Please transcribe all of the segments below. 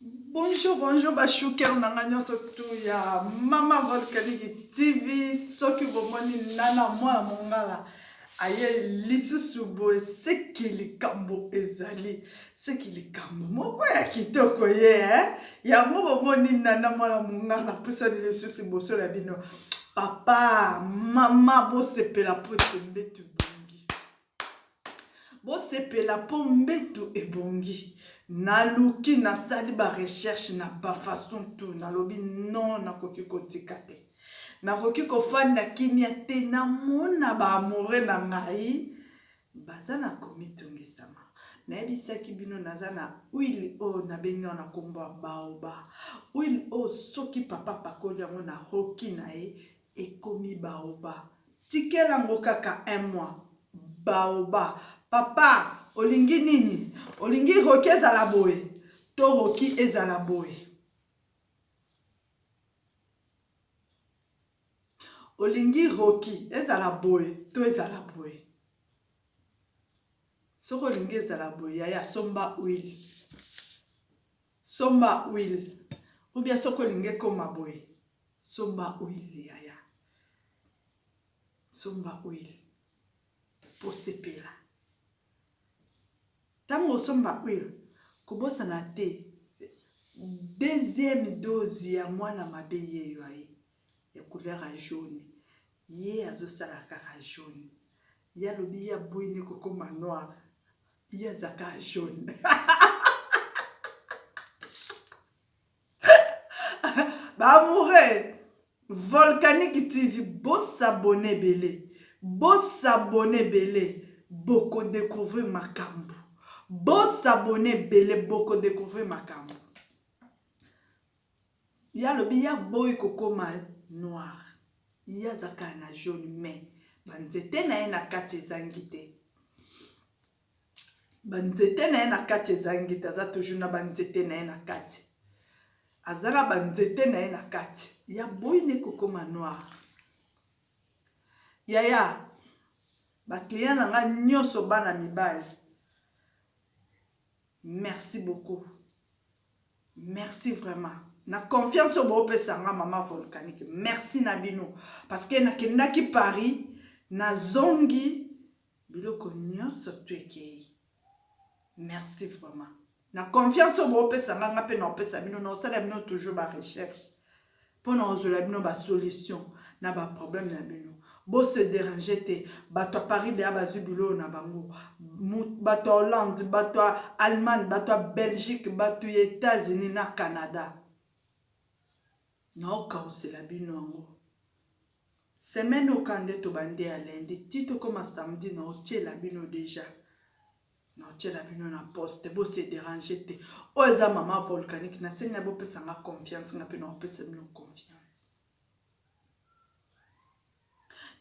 Bonjour, bonjour, Bachouker, Nanganyo surtout ya Mama Volcanique TV, soki bomoni nana mwa mongala. Aye lisusu boy c'est qu'il kambo ezali, c'est qu'il kambo moko ya kitoko ye ya mo bomoni nana mwa mongala pusa de lisusu boso la bino. Papa, mama bo sepela pote mbetu bongi. Bo sepela po mbetu ebongi. Naluki nasali ba recherche na ba façon tout nalobi non nakoki kotika te. Nakoki kofanda kimia te na mona ba amore na ngai baza na komitungisama. Nayebisaki bino naza na huile o na benyo na kombo baoba. Huile o soki papa pakoli yango na hoki na ye ekomi baoba. Tikela ngo kaka 1 mois. Baoba. Papa, olingi nini? Olingi roki ezala boye. To roki ezala boye. Olingi roki ezala boye. To ezala boye. Soko olingi ezala boye. Yaya somba huile. Somba huile. Ou bien soko olingi koma boye. Somba huile yaya. Somba huile. Po sepela. Tango somba huile. Kobosa na te. Deuxième dose ya mwana mabe ye yo aye. Ya couleur jaune. Ye azo sala kaka jaune. Ya lobi ya boine kokoma noir. Ya zaka jaune. Ba amoureux. Volcanique TV. Beau s'abonner belé. Beau s'abonner belé. Beaucoup découvrir ma cambo. Beau s'abonner belé. Beaucoup découvrir ma cambo. Ya lobi ya boy kokoma noir. Ya zaka na jaune mais banzete na ye na kati ezangi te. Banzete na ye na kati ezangi te. Aza toujours na banzete na ye na kati. Azala banzete na ye na kati. Ya boy ne kokoma noir. Yaya ba client na nga nyoso bana mibali. Merci beaucoup. Merci vraiment. Na confiance au beau sanga Mama Volcanique. Merci Nabino. Parce que na kendaki Paris, na zongi, biloko nyonso tuekei. Merci vraiment. Na confiance au beau sanga nga pe na opesa bino na osala bino toujours ba recherche. Pour na ozola bino ba solution na ba problème na bino. Bo se déranger te, bato Paris de abazu bilo na bango. Bato Hollande, bato Allemagne, bato Belgique, bato États-Unis na Canada. Na okausela bino yango. Semaine okande to bande à lundi, tito comme samedi na ochela bino déjà. Na ochela bino na poste, bo se déranger te. Oza Mama Volcanique na senga bo pesa nga confiance na pe na opesa bino confiance.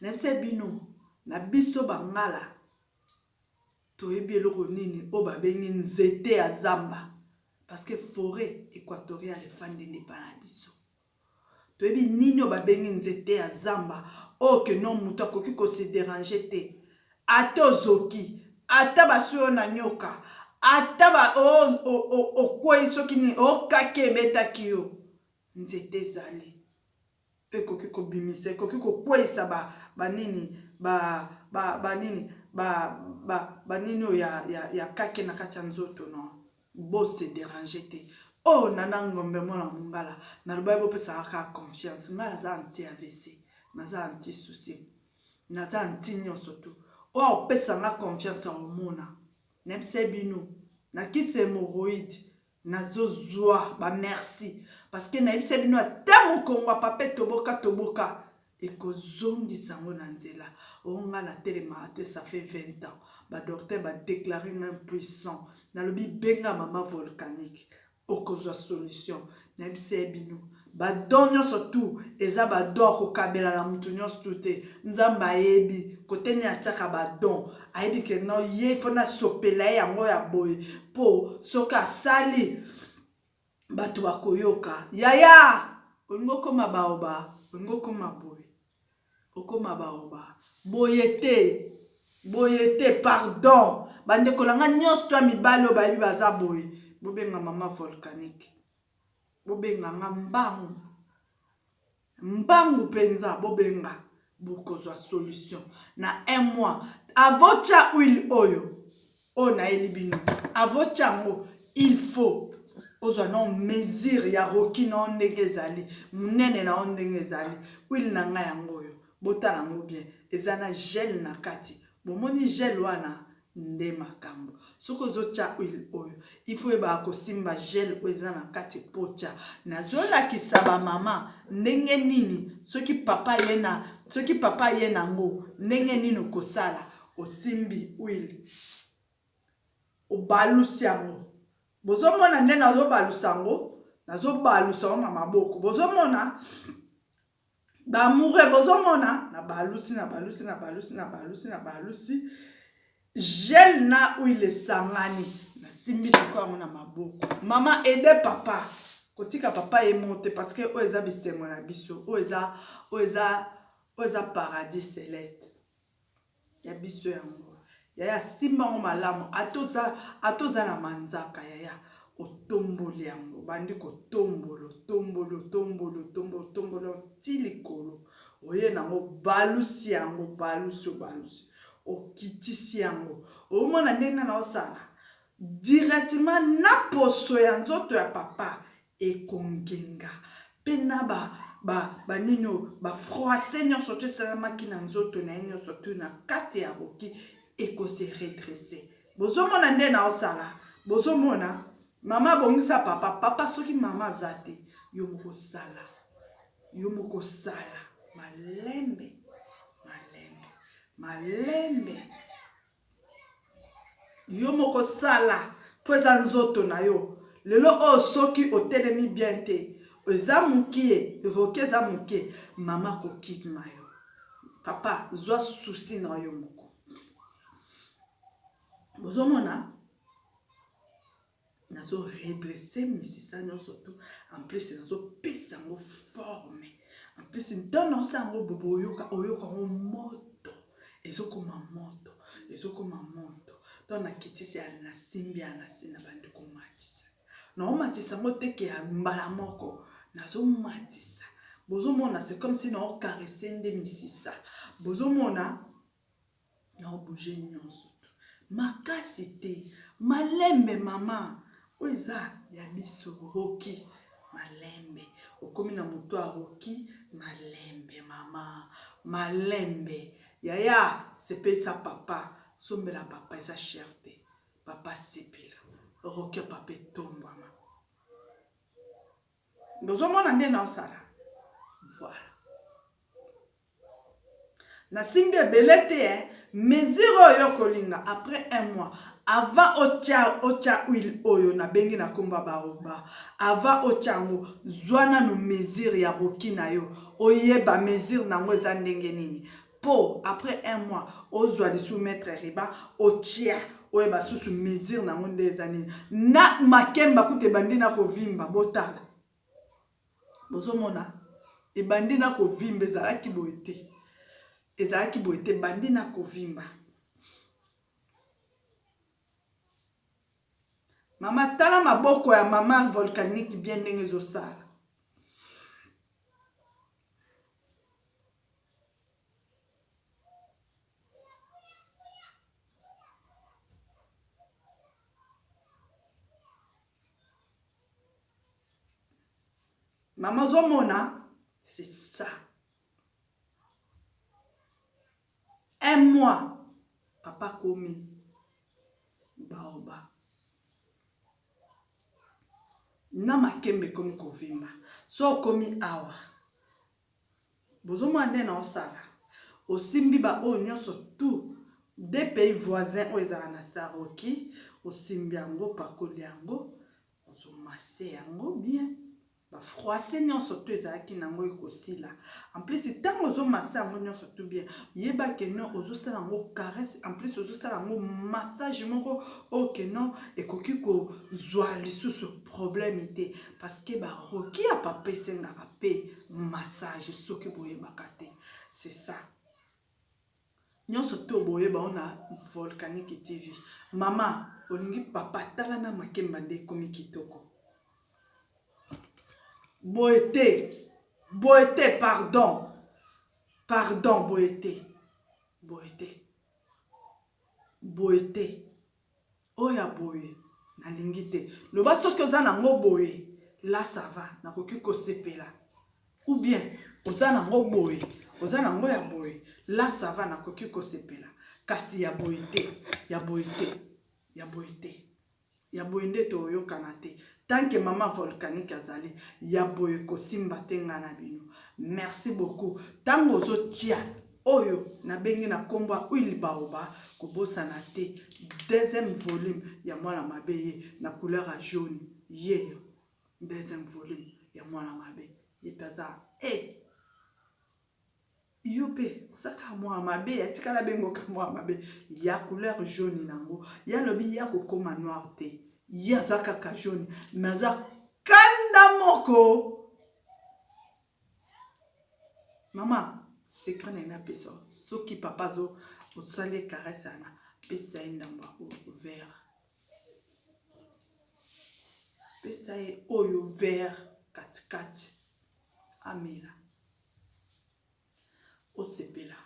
Nefse bino na biso bangala. Toyebi eloko nini o babengi nzete ya zamba. Parce que forêt équatoriale fande ne pas na biso. Toyebi nini o babengi nzete ya zamba. O que non muto akoki ko se déranger te. Ata ozoki, ata basuyo na nyoka, ata ba o kwei soki ni o kake betaki yo. Nzete zali. Ekoki ko bimisa, ekoki ko kwesa ba nini nini ya kake na kati ya nzoto no. Bo se déranger te. Oh nana ngombe mona mungala. Na lubai bo pesa aka confiance. Nga naza anti AVC. Naza anti souci. Naza anti nyonso tu. Oh pesa nga confiance en mona. Nepse bino. Na kisi hémorroïde. Nazo zwa. Ba merci. Parce que na ebise bino atamo kongwa pape toboka. Eko zongi sango na nzela. Onga na telema te ça fait 20 ans. Ba docteur ba déclarer impuissant. Na lobi benga Mama Volcanique. Okozwa solution. Na ebise bino. Ba donyo surtout. Eza ba don ko kabela na mutu nyonso tout. Nzamba yebi. Kote ni ataka ba don. Ayebi ke no ye fona sopela yango ya boy. Po soka sali. Bato bakoyoka. Yaya! Olingo koma baoba. Olingo koma boy. Okoma baoba. Boyete. Boyete, pardon. Bande kolanga nyonso to mibalo bayebi baza boy. Bobenga Mama Volcanique. bobenga nga mbangu. Mbangu penza bobenga bokozwa solution. Na 1 mois, avocha huile oyo. Ona elibino. Avocha ngo, il faut. Ozwa non mesure ya roki na ondenge ezali. Munene na ondenge ezali. Huile na nga yango oyo. Botala ngo bien. Ezana gel na kati. Bomoni gel wana nde makambo. Soko zocha huile oyo. Il faut eba kosimba gel oyo ezana kati pocha. Nazola kisaba mama ndenge nini. Soki papa yena ngo ndenge nini kosala. Osimbi huile. Obalusi yango. Bozomona nde nazobalusa yango. Nazobalusa yango na maboko. Bozomona Bamoure bozomona na balusi gel na huile sangani na simbi soko yango na maboko. Mama aide papa kotika papa emote parce que oeza bisengo na biso oeza paradis céleste ya biso yango yaya simba ngo malamu atoza na manzaka yaya otomboli yango bandi kotombolo ti likolo oye nango balusi yango balusi okitisi yango omona ndenge na osala directement na poso ya nzoto ya papa ekongenga pe na banino bafroise nyonso to esalamaki na nzoto na ye nyonso to na kati ya roki ekose redresse. Bozomona nde na osala bozomona mama bongisa papa soki mama azate yo moko sala malembe yo moko sala po eza nzoto na yo lelo o soki otelemi bien te eza mukie roke eza mukie mama kokima yo papa zwa susi na yo moko. Bozomona nazo redresser misisa nyonso tu en plus nazo pesa ngo forme en plus ntono sango bobo oyoka ngo moto ezokoma moto to na kitisi ya na simbi ya na sina bandi komatisa na omatisa ngo teke ya mbala moko nazo matisa. Bozomona c'est comme si na o caresser nde misisa bozomona na o bouger nyonso tu makasi te malembe mama oeza ya biso roki malembe okomi na moto a roki malembe mama malembe yaya sepesa papa sombela papa eza cherté papa sepela roki papa tombama bozomona nde na osala voilà na simbi ebele te mesure oyo kolinga après 1 mois avant ocha huile oyo na bengi na komba baroba avant ochango zwana no mesure ya roki na yo oyeba mesure nango eza ndenge nini po après 1 mois ozwa lisu mettre riba ochia oyeba susu mesure nango nde eza nini na makemba kute bandi na kovimba botala bozomona ebandi na kovimba ezalaki boye te bandi na kovimba. Mama tala maboko ya mama volcanique bien ndenge ezosala. Mama zomona c'est ça. 1 mois papa komi baoba na makembe komi kovimba so komi awa bozomona nde na osala osimbi ba oyo nyonso tu des pays voisins oyo ezala na saroki osimbi yango pakoli yango ozomase yango bien bafroise nyonso tu ezalaki nango ekosila en plus ntango ozomasa yango nyonso tu bien yeba keno ozosala yango caresse en plus ozosala yango massage moko oyo keno ekoki kozwa lisusu problème te parce que baroki ya papa esengaka mpe massage soki boyebaka te c'est ça nyonso tu boyeba ona Volcanique TV. Mama olingi papa tala na makemba nde ekomi kitoko. Boété. Boété, pardon. Pardon, boété. Boété. Boété. Oya boé. Na lingite. Le bas sauf que ça n'a pas boé. Là, ça va. Na koki ko sepela. Ou bien, oza na ngo boé. Oza na ngo ya boé. Là, ça va. Na koki ko sepela. Kasi ya boété. Ya boété. Ya boété. Ya boéndé to yo kanate. Tant que maman volcanique azali, ya boye ko simba tenga na bino. Merci beaucoup. Tango zo tia. Oyo na bengi na komba huile baoba ko bossa na te. Deuxième volume ya mwana mabe na couleur à jaune. Ye. Deuxième volume ya mwana mabe. Ye paza. Eh. Yope, osaka mwa mabe ya tikala bengo ka mwa mabe ya couleur jaune nango. Ya lobi ya ko koma noir te. Ya zaka ka jaune. Naza kanda moko. Mama, secret na peso. Soki papa zo osale caresse ana. Pesa ndamba o vert. Pesa oyo vert kat. Amela. Osepela.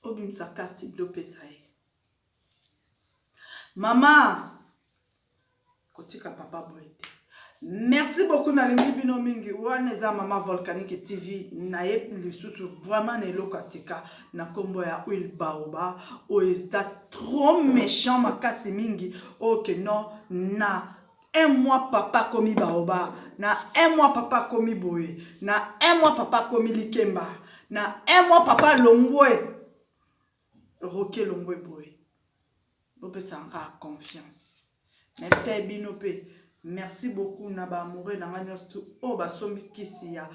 Obimsa carte blo pesa. Mama. Kotika papa boete. Merci beaucoup nalingi bino mingi. Waneza mama volcanique TV. Naye lisusu vraiment neloko sika na kombo ya huile baoba. O eza trop méchant makasi mingi. Ok non na un mois papa komi baoba. Na un mois papa komi boé. Na un mois papa komi likemba. Na un mois papa longwe. Roke longwe boé. Bope sanga confiance. Merci binope. Merci beaucoup naba amoureux na nganyos o basombi kisi ya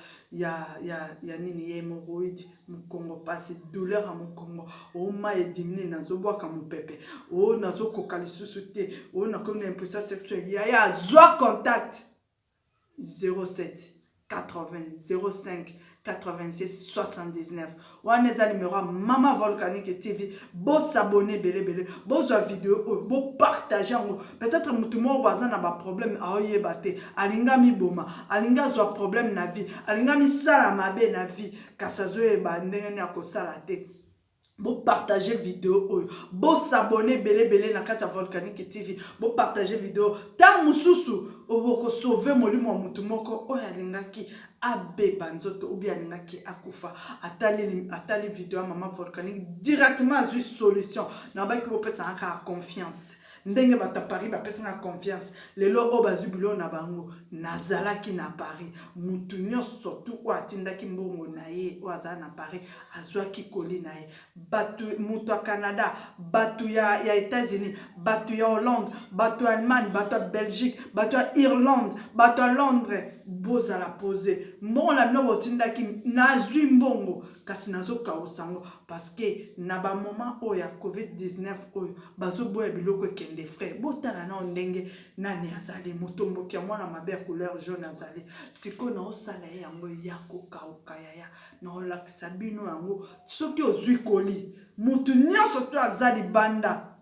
nini ye hémorroïde mukongo passe douleur à mukongo o ma edimni nazo boka mupepe o nazo koka lisusu te o na comme impuissance sexuelle ya zwa contact 07 80 05 86 79. Waneza numéro Mama Volcanique TV. Bon s'abonner belé. Bon sur vidéo. Bon partager. Peut-être tout le monde a un problème. Aoye bate. Alinga mi boma. Alinga zo problème na vie. Alinga mi sala mabe na vie. Kasazo e bandenge ni akosala te. Bon partager vidéo. Bon s'abonner belé na kata Volcanique TV. Bon partager vidéo. Ta mususu. Oboko sauver molimo mutu moko. Oya lingaki. Abe banzoto ou bien naki akufa atali vidéo maman volcanique directement à une solution na ba ki bopesa nka confiance ndenge bata Paris ba pesa na confiance lelo obazubilo na bango nazalaki na Paris mutu nyonso surtout o atindaki mbongo na ye o azala na Paris azwaki koli na ye batu mutu a Canada batu ya États-Unis batu ya Hollande batu ya Allemagne batu ya Belgique batu ya Irlande batu ya Londres boza la poser mbongo na bino botindaki nazwi mbongo kasi nazo kausango parce que na ba moment oya COVID-19 oyo bazo boya biloko kende frère botala na ndenge nani azali motombo kia mwana mabe ya couleur jaune azali siko na osala yango ya kokauka ya na olakisa bino yango soki ozwi koli mutu nyonso to azali banda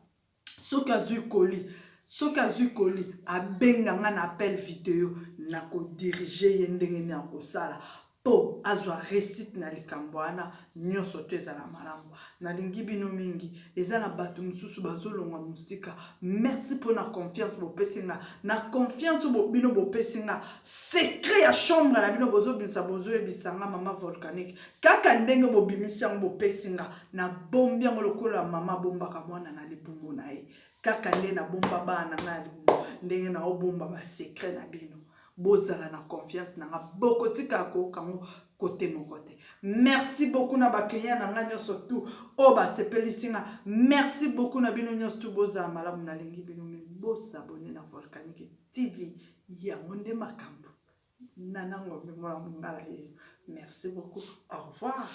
soki azwi koli soki azwi koli abenga nga na appel vidéo na ko diriger ye ndenge ni akosala po azwa récite na likambo wana nyonso to ezala malamu nalingi bino mingi eza na bato mosusu bazolongwa musika merci pour na confiance bopesi nga na confiance bino bopesi nga secret ya chambre na bino bozobimisa bozoyebisa nga mama volcanique kaka ndenge bobimisi yango bopesi nga na bombi yango lokola mama bombaka mwana na libumbu na ye kaka nde na bomba bana na libumbu ndenge na obomba ba secret na bino bozala na confiance na nga bokotika ko kango côté mon côté. Merci beaucoup na ba client na nga nyonso tout o ba sepelisi nga merci beaucoup na bino nyonso tout boza malamu na lengi bino mi bosa abonner na Volcanique TV ya monde makambo nanango me mwa ngala ye merci beaucoup au revoir.